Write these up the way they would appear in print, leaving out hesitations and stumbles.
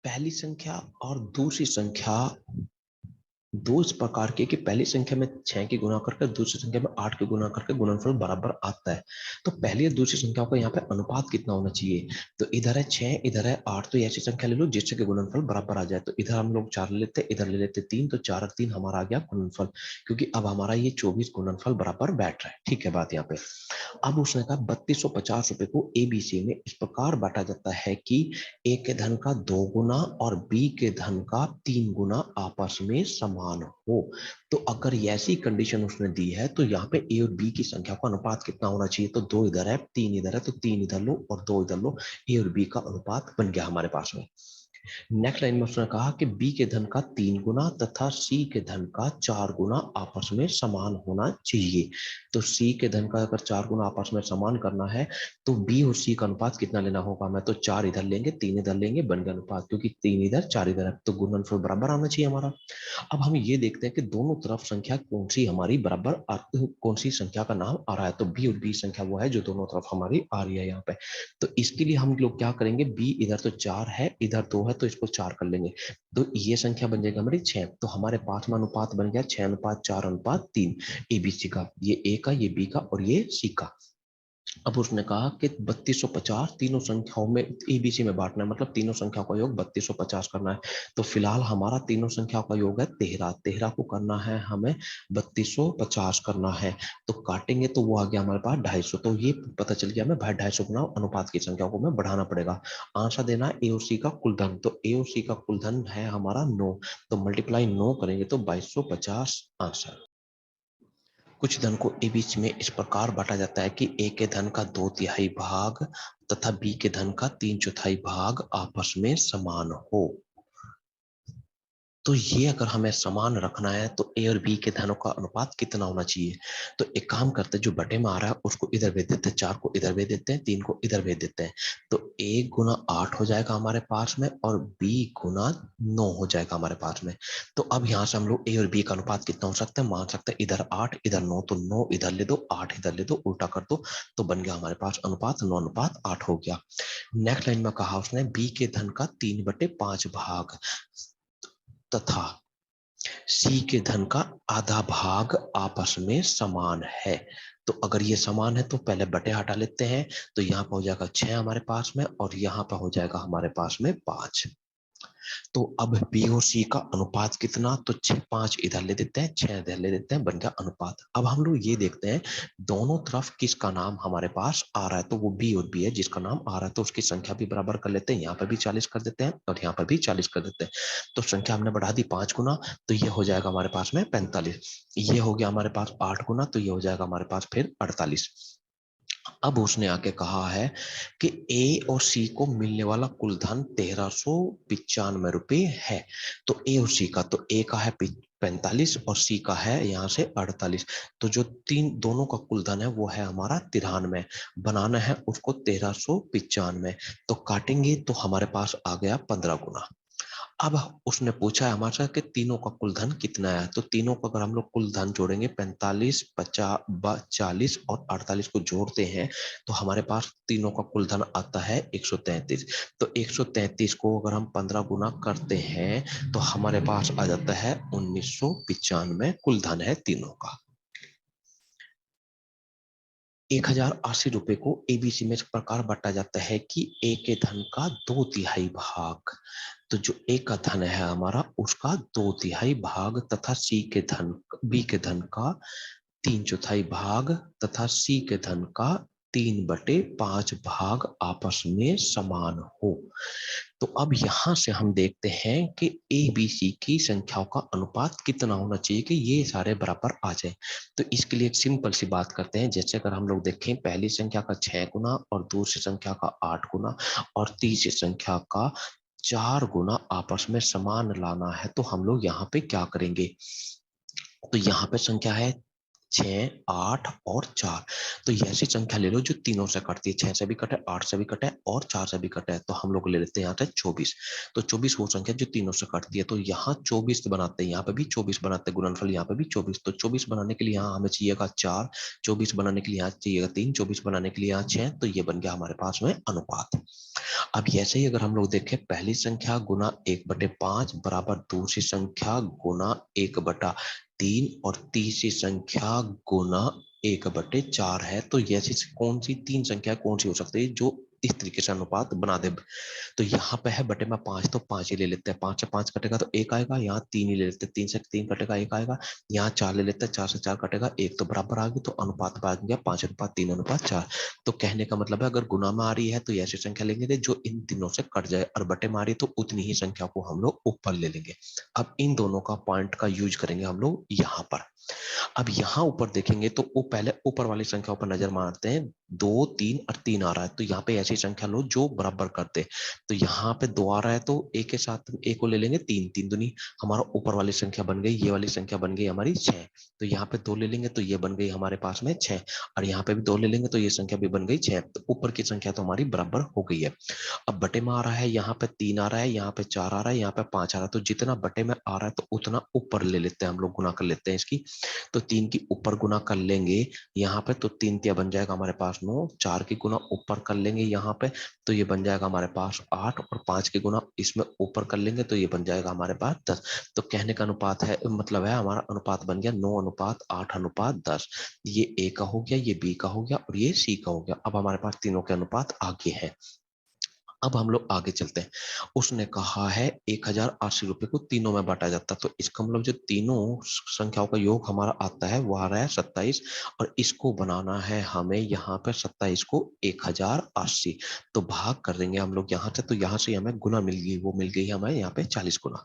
पहली संख्या और दूसरी संख्या दो इस प्रकार के कि पहली संख्या में 6 की गुणा करके दूसरी संख्या में 8 की गुणा करके गुणनफल बराबर आता है। तो पहली और दूसरी संख्याओं का यहाँ पे अनुपात कितना होना चाहिए? तो इधर है 6, इधर है 8, तो ऐसी संख्या ले लो जिससे कि गुणनफल बराबर आ जाए। तो इधर हम लोग 4 ले लेते हैं, इधर ले लेते 3, तो 4 और 3 हमारा आ गया गुणनफल, क्योंकि अब हमारा ये 24 गुणनफल बराबर बैठ रहा है। ठीक है बात यहाँ पे। अब उसने कहा 3250 रुपए को एबीसी में इस प्रकार बांटा जाता है कि ए के धन का 2 गुना और बी के धन का 3 गुना आपस में समान हो। तो अगर ऐसी कंडीशन उसने दी है तो यहाँ पे ए और बी की संख्या का अनुपात कितना होना चाहिए? तो 2 इधर है, 3 इधर है, तो 3 इधर लो और 2 इधर लो। ए और बी का अनुपात बन गया हमारे पास में। नेक्स्ट लाइन में उसने कहा कि बी के धन का 3 गुना तथा सी के धन का 4 गुना आपस में समान होना चाहिए। तो सी के धन का अगर 4 गुना आपस में समान करना है तो बी और सी का अनुपात कितना लेना होगा? मैं तो 4 इधर लेंगे, 3 इधर लेंगे, बन गया अनुपात, क्योंकि 3 इधर 4 इधर है, तो गुणनफल बराबर आना चाहिए हमारा। अब हम ये देखते हैं कि दोनों तरफ संख्या कौन सी हमारी बराबर कौन सी संख्या का नाम आ रहा है। तो बी और बी संख्या वो है जो दोनों तरफ हमारी आ रही है यहाँ पे। तो इसके लिए हम लोग क्या करेंगे? बी इधर तो 4 है, इधर 2 है, तो इसको 4 कर लेंगे, तो ये संख्या बन जाएगी हमारी 6। तो हमारे पास में अनुपात बन गया 6:4:3 एबीसी का, ये ए का, ये बी का और ये सी का। अब उसने कहा कि 3250 तीनों संख्याओं में एबीसी में बांटना है, मतलब तीनों संख्याओं का योग 3250 करना है। तो फिलहाल हमारा तीनों संख्याओं का योग है 13, 13 को करना है हमें 3250 करना है। तो काटेंगे तो वो आ गया हमारे पास 250। तो ये पता चल गया हमें भाई 250 गुना अनुपात की संख्या को हमें बढ़ाना पड़ेगा। आंसर देना है ए और सी का कुल धन। तो ए और सी का कुल धन है हमारा 9, तो मल्टीप्लाई 9 करेंगे तो 2250 आंसर। कुछ धन को एबीसी में इस प्रकार बांटा जाता है कि ए के धन का 2/3 भाग तथा बी के धन का 3/4 भाग आपस में समान हो। तो ये अगर हमें समान रखना है तो ए और बी के धनों का अनुपात कितना होना चाहिए? तो एक काम करते हैं, जो बटे में आ रहा है उसको इधर भेज देते हैं, 4 को इधर भेज देते हैं, 3 को इधर भेज देते हैं। तो a गुना 8 हो जाएगा हमारे पास में और b गुना 9 हो जाएगा हमारे पास में। तो अब यहाँ से हम लोग ए और बी का अनुपात कितना हो सकता है मान सकते हैं। इधर 8 इधर 9, तो 9 इधर ले दो, 8 इधर ले दो, उल्टा कर दो, तो बन गया हमारे पास अनुपात 9:8 हो गया। नेक्स्ट लाइन में कहा उसने बी के धन का 3/5 भाग तथा सी के धन का आधा भाग आपस में समान है। तो अगर ये समान है तो पहले बटे हटा लेते हैं, तो यहाँ पर हो जाएगा 6 हमारे पास में और यहाँ पर हो जाएगा हमारे पास में 5। तो अब बी और सी का अनुपात कितना? तो 5 इधर ले देते हैं, 6 इधर ले देते हैं, बन गया अनुपात। अब हम लोग ये देखते हैं दोनों तरफ किसका नाम हमारे पास आ रहा है। तो वो बी और बी है, जिसका नाम आ रहा है तो उसकी संख्या भी बराबर कर लेते हैं। यहाँ पर भी 40 कर देते हैं और यहाँ पर भी 40 कर देते हैं। तो संख्या हमने बढ़ा दी 5 गुना, तो ये हो जाएगा हमारे पास में 45। ये हो गया हमारे पास 8 गुना, तो ये हो जाएगा हमारे पास फिर 48। अब उसने आके कहा है कि ए और सी को मिलने वाला कुल धन 1395 रुपए है। तो ए और सी का, तो ए का है 45 और सी का है यहाँ से 48। तो जो तीन दोनों का कुल धन है वो है हमारा 93। बनाना है उसको 1395। तो काटेंगे तो हमारे पास आ गया 15 गुना। अब उसने पूछा है हमारे से कि तीनों का कुल धन कितना है। तो तीनों का अगर हम लोग कुल धन जोड़ेंगे 45, 50, 40 और 48 को जोड़ते हैं तो हमारे पास तीनों का कुल धन आता है 133। तो 133 को अगर हम 15 गुना करते हैं तो हमारे पास आ जाता है 1995 कुल धन है तीनों का। 1080 रुपए को एबीसी में इस प्रकार बांटा जाता है कि ए के धन का 2/3 भाग, तो जो ए का धन है हमारा उसका 2/3 भाग तथा बी के धन का 3/4 भाग तथा सी के धन का 3/5 भाग आपस में समान हो। तो अब यहां से हम देखते हैं कि ए बी सी की संख्याओं का अनुपात कितना होना चाहिए कि ये सारे बराबर आ जाए। तो इसके लिए एक सिंपल सी बात करते हैं। जैसे अगर हम लोग देखें पहली संख्या का 6 गुना और दूसरी संख्या का 8 गुना और तीसरी संख्या का 4 गुना आपस में समान लाना है, तो हम लोग यहाँ पे क्या करेंगे? तो यहाँ पे संख्या है 6, 8 और 4। तो ये ऐसी संख्या ले लो जो तीनों से कटती है, 6 से भी कटे, 8 से भी कटे और 4 से भी कटे। तो हम लोग ले लेते हैं यहाँ से 24। तो 24 वो संख्या जो तीनों से कटती है। तो यहाँ 24 बनाते हैं, यहाँ पे भी 24 बनाते हैं, गुणनफल यहाँ पे भी 24। तो 24 बनाने के लिए यहाँ हमें चाहिएगा 4, 24 बनाने के लिए यहाँ चाहिएगा 3, 24 बनाने के लिए यहाँ 6। तो ये बन गया हमारे पास में अनुपात। अब ऐसे ही अगर हम लोग देखें, पहली संख्या गुना 1/5 बराबर दूसरी संख्या गुना 1/3 और तीसरी संख्या गुना 1/4 है। तो ऐसी कौन सी तीन संख्या कौन सी हो सकती है जो इस तरीके से अनुपात बना दे? तो यहाँ पे है बटे में 5, तो 5 ही ले लेते हैं। 5 से 5 कटेगा तो 1 आएगा, यहाँ 3 ही ले लेते हैं। 3 से 3 कटेगा 1 आएगा, यहाँ 4 ले लेते हैं। 4 से 4 कटेगा 1, तो बराबर आ गई। तो अनुपात आ गया 5:3:4। तो कहने का मतलब है, अगर गुना में आ रही है तो ऐसी संख्या लेंगे जो इन तीनों से कट जाए, और बटे में आ रही है तो उतनी ही संख्या को हम लोग ऊपर ले लेंगे। अब इन दोनों का पॉइंट का यूज करेंगे हम लोग यहाँ पर। अब यहाँ ऊपर देखेंगे तो वो पहले ऊपर वाली संख्या पर नजर मारते हैं। 2, 3 और 3 आ रहा है, तो यहाँ पे ऐसी संख्या लो जो बराबर करते। तो यहाँ पे 2 आ रहा है तो एक के साथ एक को ले लेंगे। 3 3 दूनी हमारा ऊपर वाली संख्या बन गई, ये वाली संख्या बन गई हमारी 6। तो यहाँ पे 2 ले लेंगे तो ये बन गई हमारे पास में 6, और यहाँ पे भी 2 ले लेंगे तो ये संख्या भी बन गई 6। तो ऊपर की संख्या तो हमारी बराबर हो गई है। अब बटे में आ रहा है, यहाँ पे 3 आ रहा है, यहाँ पे 4 आ रहा है, यहाँ पे 5 आ रहा है। तो जितना बटे में आ रहा है तो उतना ऊपर ले लेते हैं हम लोग, गुना कर लेते हैं इसकी। तो 3 की ऊपर गुना कर लेंगे यहाँ पे, तो 3 तिया बन जाएगा हमारे पास 9। 4 की गुना ऊपर कर लेंगे यहाँ पे, तो ये बन जाएगा हमारे पास 8। और 5 की गुना इसमें ऊपर कर लेंगे तो ये बन जाएगा हमारे पास 10। तो कहने का अनुपात है, मतलब है हमारा अनुपात बन गया 9:8:10। ये ए का हो गया, ये बी का हो गया, और ये सी का हो गया। अब हमारे पास तीनों के अनुपात आगे हैं। अब हम लोग आगे चलते हैं। उसने कहा है 1080 रुपए को तीनों में बांटा जाता है। तो इसका मतलब जो तीनों संख्याओं का योग हमारा आता है वो आ रहा है 27, और इसको बनाना है हमें यहाँ पे 27 को 1080। तो भाग कर देंगे हम लोग यहाँ से, तो यहाँ से हमें गुना मिल गई, वो मिल गई हमें यहाँ पे 40 गुना।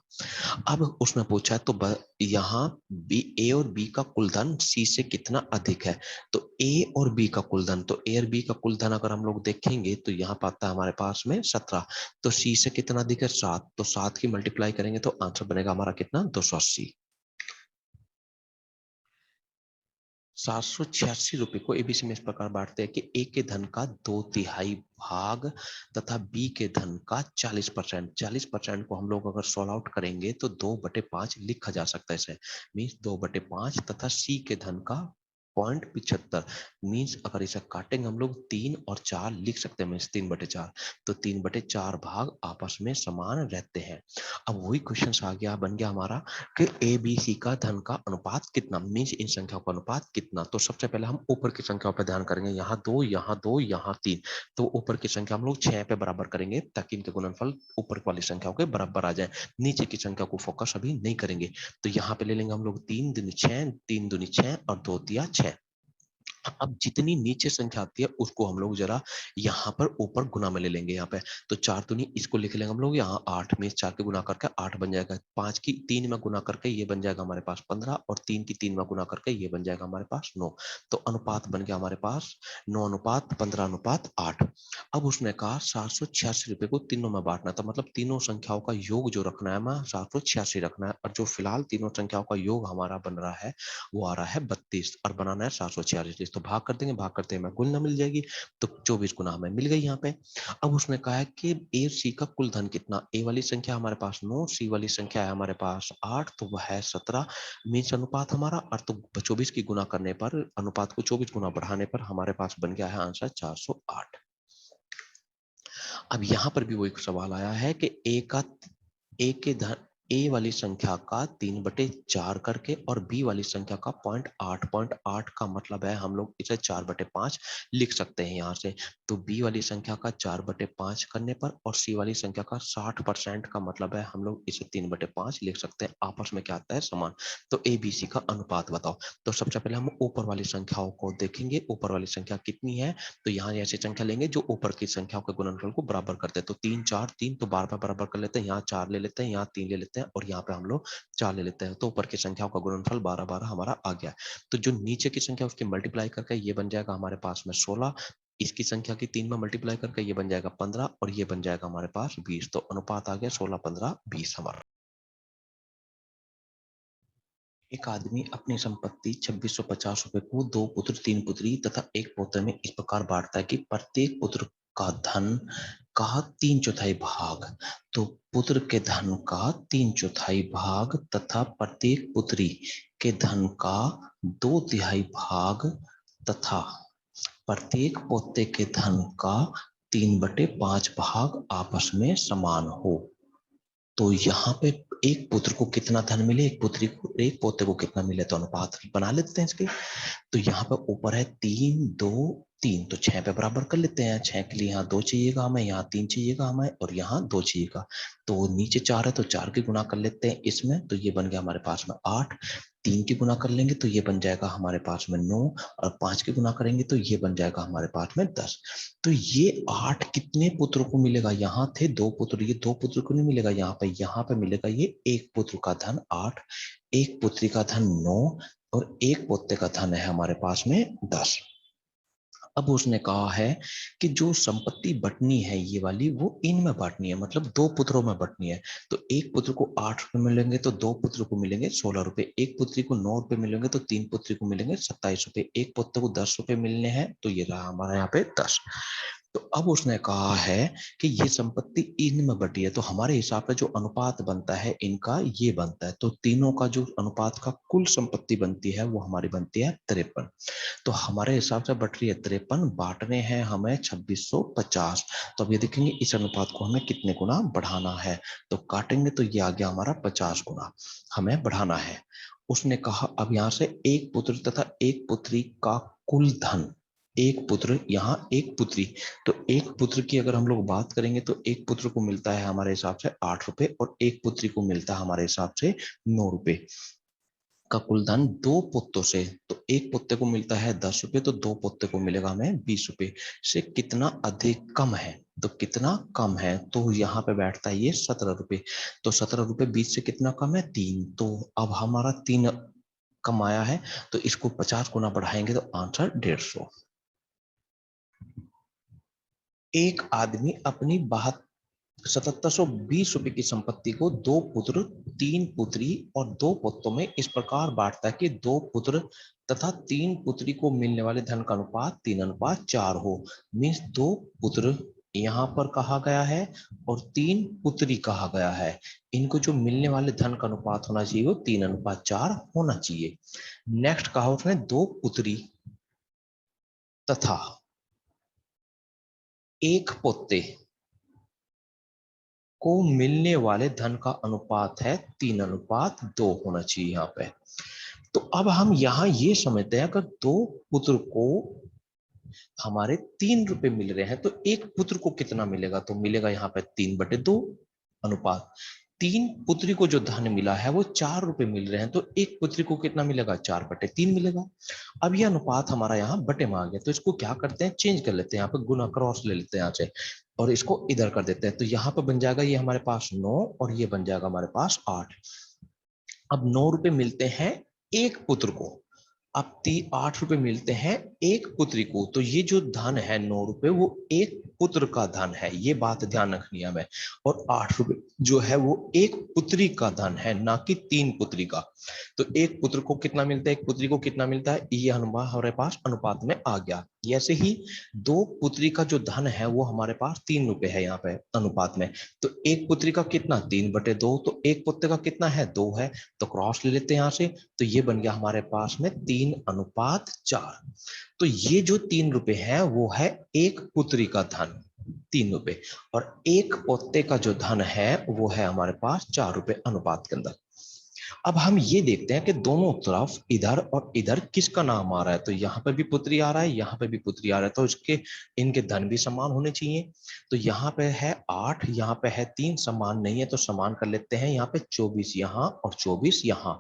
अब उसने पूछा है तो यहाँ बी, ए और बी का कुलधन सी से कितना अधिक है? तो ए और बी का कुलधन, तो ए और बी का कुलधन अगर हम लोग देखेंगे तो यहाँ पाता है हमारे पास में 17। तो सी से कितना अधिक है? 7। तो 7 की मल्टीप्लाई करेंगे तो आंसर बनेगा हमारा कितना? 280। 786 रुपए को एबीसी में इस प्रकार बांटते हैं कि ए के धन का 2/3 भाग तथा बी के धन का 40%। 40% को हम लोग अगर सॉल्व आउट करेंगे तो 2/5 लिखा जा सकता है इसे, मीन्स 2/5, तथा सी के धन का 0.75, मीन्स अगर इसे काटेंगे हम लोग 3 और 4 लिख सकते हैं, मीन्स 3/4। तो 3/4 भाग आपस में समान रहते हैं। अब वही क्वेश्चन आ गया, बन गया हमारा कि ए बी सी का धन का अनुपात कितना, मीन्स इन संख्याओं का अनुपात कितना। तो सबसे पहले हम ऊपर की संख्याओं पर ध्यान करेंगे। यहाँ 2, यहाँ 2, यहाँ 3। तो ऊपर की संख्या हम लोग 6 पे बराबर करेंगे ताकि इनके गुणनफल ऊपर वाली संख्याओं के बराबर आ जाए। नीचे की संख्या को फोकस अभी नहीं करेंगे। तो यहाँ पे ले लेंगे हम लोग 3 दूनी 6, 3 दूनी 6 और 2 तिया 6। अब जितनी नीचे संख्या आती है उसको हम लोग जरा यहाँ पर ऊपर गुना में ले लेंगे। यहाँ पे तो 4 दूनी इसको लिख लेंगे हम लोग यहाँ 8 में, 4 के गुना करके 8 बन जाएगा। 5 की 3 में गुना करके ये बन जाएगा हमारे पास 15, और 3 की 3 में गुना करके ये बन जाएगा हमारे पास 9। तो अनुपात बन गया हमारे पास 9:15:8। अब उसने कहा 786 रुपए को तीनों में बांटना था, मतलब तीनों संख्याओं का योग जो रखना है हमें 786 रखना है। और जो फिलहाल तीनों संख्याओं का योग हमारा बन रहा है वो आ रहा है 32, और बनाना है 746। तो भाग कर देंगे, भाग करते हैं कुल ना मिल जाएगी। तो 24 गुना हमें मिल गई यहाँ पे। अब उसने कहा है कि ए सी का कुल धन कितना? ए वाली संख्या हमारे पास 9, सी वाली संख्या है हमारे पास 8, तो वह है 17, मीन्स अनुपात हमारा। और तो 24 की गुना करने पर, अनुपात को 24 गुना बढ़ाने पर हमारे पास बन गया है आंसर 408। अब यहाँ पर भी वो एक सवाल आया है कि ए के धन, ए वाली संख्या का 3/4 करके और बी वाली संख्या का 0.8 का मतलब है हम लोग इसे 4/5 लिख सकते हैं यहाँ से। तो बी वाली संख्या का 4/5 करने पर और सी वाली संख्या का 60% का मतलब है हम लोग इसे 3/5 लिख सकते हैं। आपस में क्या आता है? समान। तो ए बी सी का अनुपात बताओ। तो सबसे पहले हम ऊपर वाली संख्याओं को देखेंगे, ऊपर वाली संख्या कितनी है। तो यहाँ ऐसी संख्या लेंगे जो ऊपर की संख्याओं के गुणनफल को बराबर करते हैं। तो 3 4 3, तो बार बार बराबर कर लेते हैं। यहाँ 4 ले लेते हैं, यहाँ 3 ले लेते हैं, और यहाँ पे हम लोग 4 ले लेते हैं। तो ऊपर की संख्याओं का गुणनफल 12 12 हमारा आ गया। तो जो नीचे की संख्या उसकी मल्टीप्लाई करके ये बन जाएगा हमारे पास में 16। इसकी संख्या की 3 में मल्टीप्लाई करके ये बन जाएगा 15, और ये बन जाएगा हमारे पास 20। तो अनुपात आ गया 16:15:20 हमारा। एक आदमी अपनी संपत्ति 2650 रुपए को 2 पुत्र, 3 पुत्री तथा एक पोते में इस प्रकार बांटता है कि प्रत्येक पुत्र का धन का 3/4 भाग, तो पुत्र के धन का 3/4 भाग तथा प्रत्येक पुत्री के धन का 2/3 भाग तथा प्रत्येक पोते के धन का 3/5 भाग आपस में समान हो। तो यहाँ पे एक पुत्र को कितना धन मिले, एक पुत्री को, एक पोते को कितना मिले, तो अनुपात बना लेते हैं इसके। तो यहाँ पे ऊपर है 3 2 3, तो 6 पे बराबर कर लेते हैं। 6 के लिए यहाँ 2 चाहिएगा हमें, यहाँ 3 चाहिएगा हमें, और यहाँ 2 चाहिएगा। तो नीचे 4 है तो 4 की गुना कर लेते हैं इसमें, तो ये बन गया हमारे पास में 8। 3 की गुना कर लेंगे तो ये बन जाएगा हमारे पास में 9, और 5 की गुना करेंगे तो ये बन जाएगा हमारे पास में 10। तो ये 8 कितने पुत्र को मिलेगा, यहाँ थे 2 पुत्र, ये 2 पुत्र को नहीं मिलेगा यहाँ पे मिलेगा ये एक पुत्र का धन 8, एक पुत्री का धन 9, और एक पोते का धन है हमारे पास में 10। अब उसने कहा है कि जो संपत्ति बंटनी है ये वाली, वो इनमें बांटनी है, मतलब 2 पुत्रों में बांटनी है। तो एक पुत्र को 8 रुपए मिलेंगे तो 2 पुत्र को मिलेंगे 16 रुपए, एक पुत्री को 9 रुपए मिलेंगे तो 3 पुत्री को मिलेंगे 27 रुपए, एक पुत्र को 10 रुपए मिलने हैं, तो ये रहा हमारा यहाँ पे 10। तो अब उसने कहा है कि ये संपत्ति इनमें बटी है, तो हमारे हिसाब से जो अनुपात बनता है इनका ये बनता है, तो तीनों का जो अनुपात का कुल संपत्ति बनती है वो हमारी बनती है 53। तो हमारे हिसाब से बट रही है 53, बांटने हैं हमें 2650। तो अब ये देखेंगे इस अनुपात को हमें कितने गुना बढ़ाना है, तो काटेंगे तो ये आ गया हमारा 50 गुना हमें बढ़ाना है। उसने कहा अब यहाँ से एक पुत्र तथा एक पुत्री का कुल धन, एक पुत्र यहाँ एक पुत्री, तो एक पुत्र की अगर हम लोग बात करेंगे तो एक पुत्र को मिलता है हमारे हिसाब से 8 रुपए, और एक पुत्री को मिलता है हमारे हिसाब से 9 रुपए का कुल धन 2 पुत्रों से। तो एक पुत्र को मिलता है 10 रुपए, तो 2 पुत्र को मिलेगा हमें 20 रुपए, से कितना अधिक कम है, तो कितना कम है, तो यहाँ पे बैठता है ये 17 रुपए। तो 17 रुपए 20 से कितना कम है, 3। तो अब हमारा 3 कम आया है, तो इसको 50 गुना बढ़ाएंगे तो आंसर 150। एक आदमी अपनी 7720 रुपए की संपत्ति को 2 पुत्र, 3 पुत्री और 2 पुत्रों में इस प्रकार बांटता है कि 2 पुत्र तथा 3 पुत्री को मिलने वाले धन का अनुपात 3:4 हो। मीन्स 2 पुत्र यहाँ पर कहा गया है और 3 पुत्री कहा गया है, इनको जो मिलने वाले धन का अनुपात होना चाहिए वो 3:4 होना चाहिए। नेक्स्ट कहा उसने 2 पुत्री तथा एक पोते को मिलने वाले धन का अनुपात है 3:2 होना चाहिए यहाँ पे। तो अब हम यहाँ ये समझते हैं अगर 2 पुत्र को हमारे 3 रुपए मिल रहे हैं तो एक पुत्र को कितना मिलेगा, तो मिलेगा यहाँ पे 3/2 अनुपात। 3 पुत्री को जो धन मिला है वो 4 रुपए मिल रहे हैं, तो एक पुत्री को कितना मिलेगा, 4/3 मिलेगा। अब ये अनुपात हमारा यहाँ बटे में आ गया, तो इसको क्या करते हैं, चेंज कर लेते हैं, यहाँ पे गुना क्रॉस ले लेते हैं यहाँ से, और इसको इधर कर देते हैं। तो यहाँ पे बन जाएगा ये हमारे पास 9, और ये बन जाएगा हमारे पास 8। अब 9 रुपए मिलते हैं एक पुत्र को, अब 8 रुपए मिलते हैं एक पुत्री को, तो ये जो धन है 9 रुपए वो एक पुत्र का धन है, ये बात ध्यान रखनी है हमें। और 8 रुपए जो है वो एक पुत्री का धन है, ना कि 3 पुत्री का। तो एक पुत्र को कितना मिलता है, एक पुत्री को कितना मिलता है, ये हमारे पास अनुपात में आ गया। ऐसे ही 2 पुत्री का जो धन है वो हमारे पास 3 रुपए है यहाँ पे अनुपात में, तो एक पुत्री का कितना 3/2, तो एक पुत्र का कितना है 2 है, तो क्रॉस ले लेते हैं यहाँ से, तो ये बन गया हमारे पास में 3:4। तो ये जो 3 रुपए है वो है एक पुत्री का धन 3 रुपए, और एक पोते का जो धन है वो है हमारे पास 4 रुपए अनुपात के अंदर। अब हम ये देखते हैं कि दोनों तरफ इधर और इधर किसका नाम आ रहा है, तो यहाँ पे भी पुत्री आ रहा है, यहाँ पे भी पुत्री आ रहा है, तो इसके इनके धन भी समान होने चाहिए। तो यहाँ पे है 8, यहाँ पे है 3, समान नहीं है तो समान कर लेते हैं, यहाँ पे 24 यहाँ और 24 यहाँ।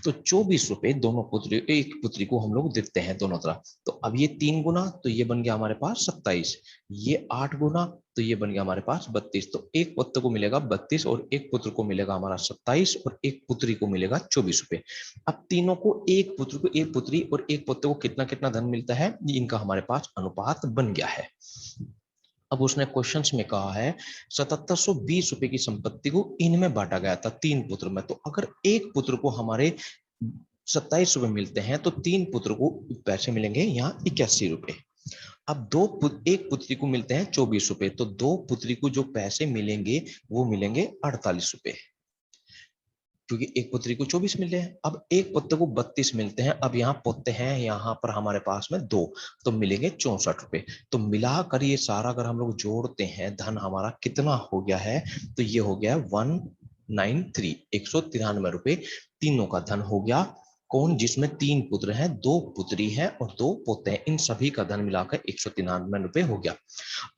तो 24 रुपए दोनों पुत्री, एक पुत्री को हम लोग देते हैं दोनों तरफ। तो अब ये 3 गुना तो ये बन गया हमारे पास 27, ये 8 गुना तो ये बन गया हमारे पास 32। तो एक पुत्र को मिलेगा 32 और एक पुत्र को मिलेगा हमारा 27 और एक पुत्री को मिलेगा 24 रुपए। अब तीनों को, एक पुत्र को, एक पुत्री और एक पुत्र को कितना कितना धन मिलता है, इनका हमारे पास अनुपात बन गया है। अब उसने क्वेश्चंस में कहा है 7720 रुपए की संपत्ति को इनमें बांटा गया था 3 पुत्र में, तो अगर एक पुत्र को हमारे 27 रुपए मिलते हैं तो 3 पुत्र को पैसे मिलेंगे यहाँ 81 रुपए। अब एक पुत्री को मिलते हैं 24 रुपए, तो 2 पुत्री को जो पैसे मिलेंगे वो मिलेंगे 48 रुपए। क्योंकि एक पुत्री को 24 मिले हैं। अब एक पुत्र को 32 मिलते हैं। अब यहाँ पुत्र हैं यहाँ पर हमारे पास में 2, तो मिलेंगे 64 रुपए। तो मिलाकर ये सारा अगर हम लोग जोड़ते हैं, धन हमारा कितना हो गया है, तो ये हो गया 193, 193 रुपए तीनों का धन हो गया। कौन? जिसमें 3 पुत्र हैं, 2 पुत्री हैं और 2 पोते हैं, इन सभी का धन मिलाकर 193 रुपए हो गया।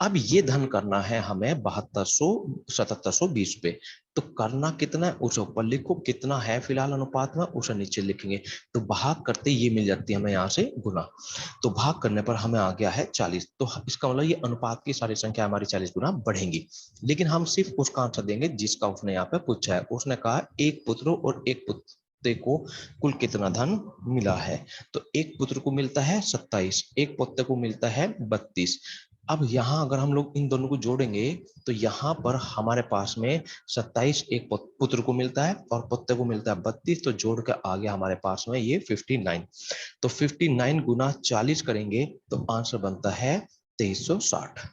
अब ये धन करना है हमें 7720 पे। तो करना कितना है उसे ऊपर लिखो, कितना है फिलहाल अनुपात में उसे नीचे लिखेंगे। तो भाग करते ये मिल जाती है हमें यहाँ से गुना, तो भाग करने पर हमें आ गया है 40। तो इसका मतलब ये अनुपात की सारी संख्या हमारी 40 गुना बढ़ेंगी। लेकिन हम सिर्फ उसका आंसर देंगे जिसका उसने यहाँ पे पूछा है। उसने कहा एक पुत्र और एक पुत्र को कुल कितना धन मिला है। तो एक पुत्र को मिलता है 27, एक पुत्र को मिलता है 32। अब यहां अगर हम लोग इन दोनों को जोड़ेंगे तो यहां पर हमारे पास में 27 एक पुत्र को मिलता है और पुत्र को मिलता है 32, तो जोड़ के आ गया हमारे पास में ये 59। तो 59 गुना 40 करेंगे तो आंसर बनता है 2360।